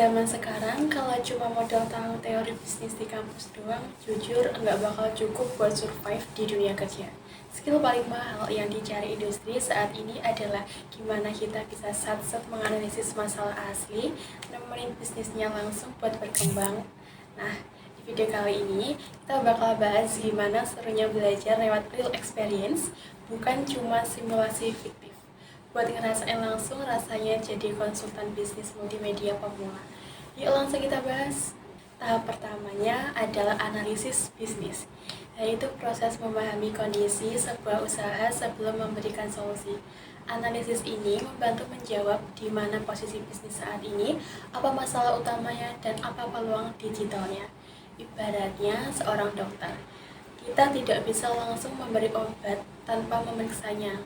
Zaman sekarang, kalau cuma modal tahu teori bisnis di kampus doang, jujur nggak bakal cukup buat survive di dunia kerja. Skill paling mahal yang dicari industri saat ini adalah gimana kita bisa sat-sat menganalisis masalah asli, nemenin bisnisnya langsung buat berkembang. Nah, di video kali ini, kita bakal bahas gimana serunya belajar lewat real experience, bukan cuma simulasi fiktif. Buat ngerasain langsung rasanya jadi konsultan bisnis multimedia pemula. Yuk langsung kita bahas. Tahap pertamanya adalah analisis bisnis, yaitu proses memahami kondisi sebuah usaha sebelum memberikan solusi. Analisis ini membantu menjawab di mana posisi bisnis saat ini, apa masalah utamanya, dan apa peluang digitalnya. Ibaratnya seorang dokter, kita tidak bisa langsung memberi obat tanpa memeriksanya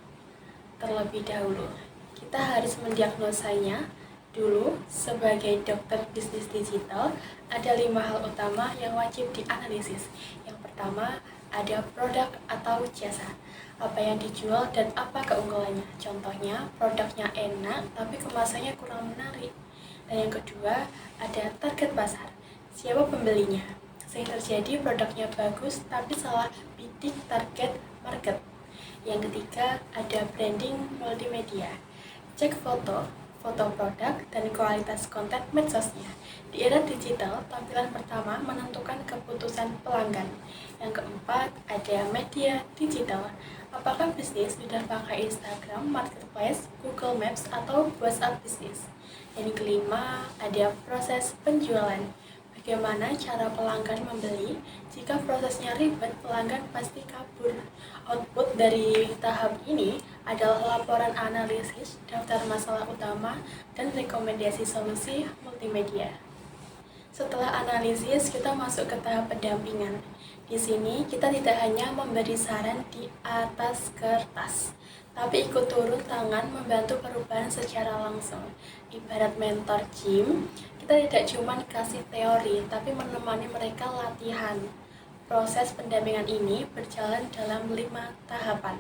terlebih dahulu. Kita harus mendiagnosanya dulu. Sebagai dokter bisnis digital, ada 5 hal utama yang wajib dianalisis. Yang pertama, ada produk atau jasa. Apa yang dijual dan apa keunggulannya. Contohnya, produknya enak tapi kemasannya kurang menarik. Dan yang kedua, ada target pasar. Siapa pembelinya? Sering terjadi produknya bagus tapi salah bidik target market. Yang ketiga, ada branding multimedia. Cek foto produk, dan kualitas konten medsosnya. Di era digital, tampilan pertama menentukan keputusan pelanggan. Yang keempat, ada media digital. Apakah bisnis sudah pakai Instagram, Marketplace, Google Maps, atau WhatsApp bisnis? Yang kelima, ada proses penjualan. Bagaimana cara pelanggan membeli? Jika prosesnya ribet, pelanggan pasti kabur. Output dari tahap ini adalah laporan analisis, daftar masalah utama, dan rekomendasi solusi multimedia. Setelah analisis, kita masuk ke tahap pendampingan. Di sini, kita tidak hanya memberi saran di atas kertas, tapi ikut turun tangan membantu perubahan secara langsung. Ibarat mentor gym, kita tidak cuma kasih teori, tapi menemani mereka latihan. Proses pendampingan ini berjalan dalam 5 tahapan.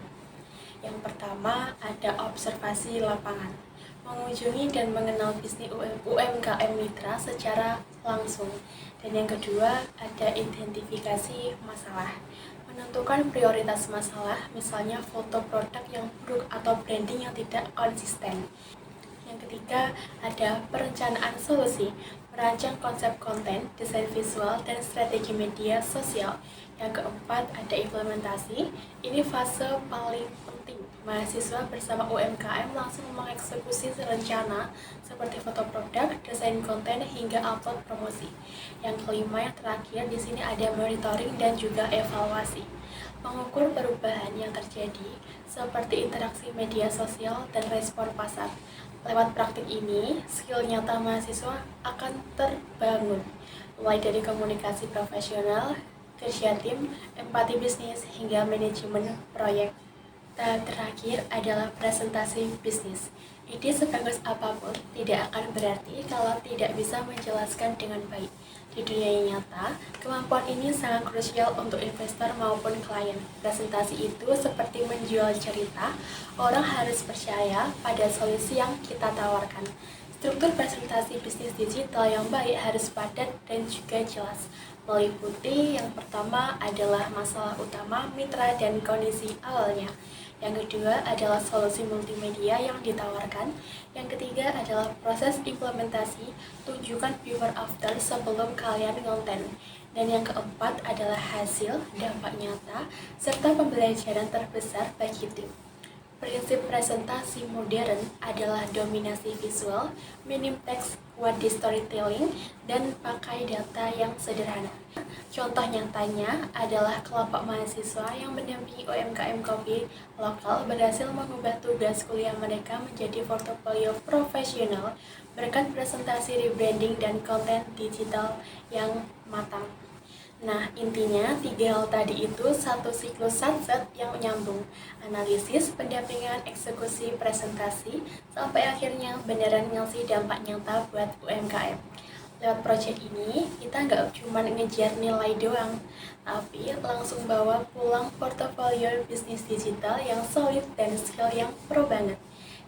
Yang pertama, ada observasi lapangan. Mengunjungi dan mengenal bisnis UMKM mitra secara langsung. Dan yang kedua, ada identifikasi masalah. Menentukan prioritas masalah, misalnya foto produk yang buruk atau branding yang tidak konsisten. Yang ketiga, ada perencanaan solusi. Merancang konsep konten, desain visual, dan strategi media sosial. Yang keempat, ada implementasi. Ini fase paling penting. Mahasiswa bersama UMKM langsung mengeksekusi rencana seperti foto produk, desain konten, hingga upload promosi. Yang kelima, yang terakhir, di sini ada monitoring dan juga evaluasi. Mengukur perubahan yang terjadi seperti interaksi media sosial dan respon pasar. Lewat praktik ini, skill nyata mahasiswa akan terbangun, mulai dari komunikasi profesional, kerja tim, empati bisnis, hingga manajemen proyek. Tahap terakhir adalah presentasi bisnis. Ide sebagus apapun tidak akan berarti kalau tidak bisa menjelaskan dengan baik. Di dunia yang nyata, kemampuan ini sangat krusial untuk investor maupun klien. Presentasi itu seperti menjual cerita, orang harus percaya pada solusi yang kita tawarkan. Struktur presentasi bisnis digital yang baik harus padat dan juga jelas. Meliputi yang pertama adalah masalah utama, mitra, dan kondisi awalnya. Yang kedua adalah solusi multimedia yang ditawarkan. Yang ketiga adalah proses implementasi, tunjukkan before after sebelum kalian konten. Dan yang keempat adalah hasil, dampak nyata, serta pembelajaran terbesar bagi tim. Prinsip presentasi modern adalah dominasi visual, minim teks, kuat di storytelling, dan pakai data yang sederhana. Contoh nyatanya adalah kelompok mahasiswa yang mendampingi UMKM kopi lokal berhasil mengubah tugas kuliah mereka menjadi portofolio profesional berkat presentasi rebranding dan konten digital yang matang. Nah, intinya 3 hal tadi itu satu siklus sunset yang menyambung. Analisis, pendampingan, eksekusi, presentasi, sampai akhirnya beneran ngasih dampak nyata buat UMKM. Lewat proyek ini, kita nggak cuma ngejar nilai doang, tapi langsung bawa pulang portofolio bisnis digital yang solid dan skill yang pro banget.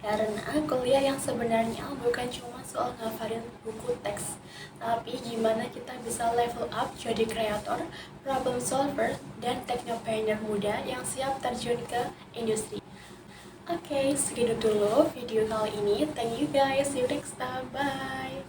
Karena kuliah yang sebenarnya bukan cuma soal ngafalin buku teks, tapi gimana kita bisa level up jadi kreator, problem solver, dan teknopreneur muda yang siap terjun ke industri. Oke, segitu dulu video kali ini. Thank you guys. See you next time. Bye.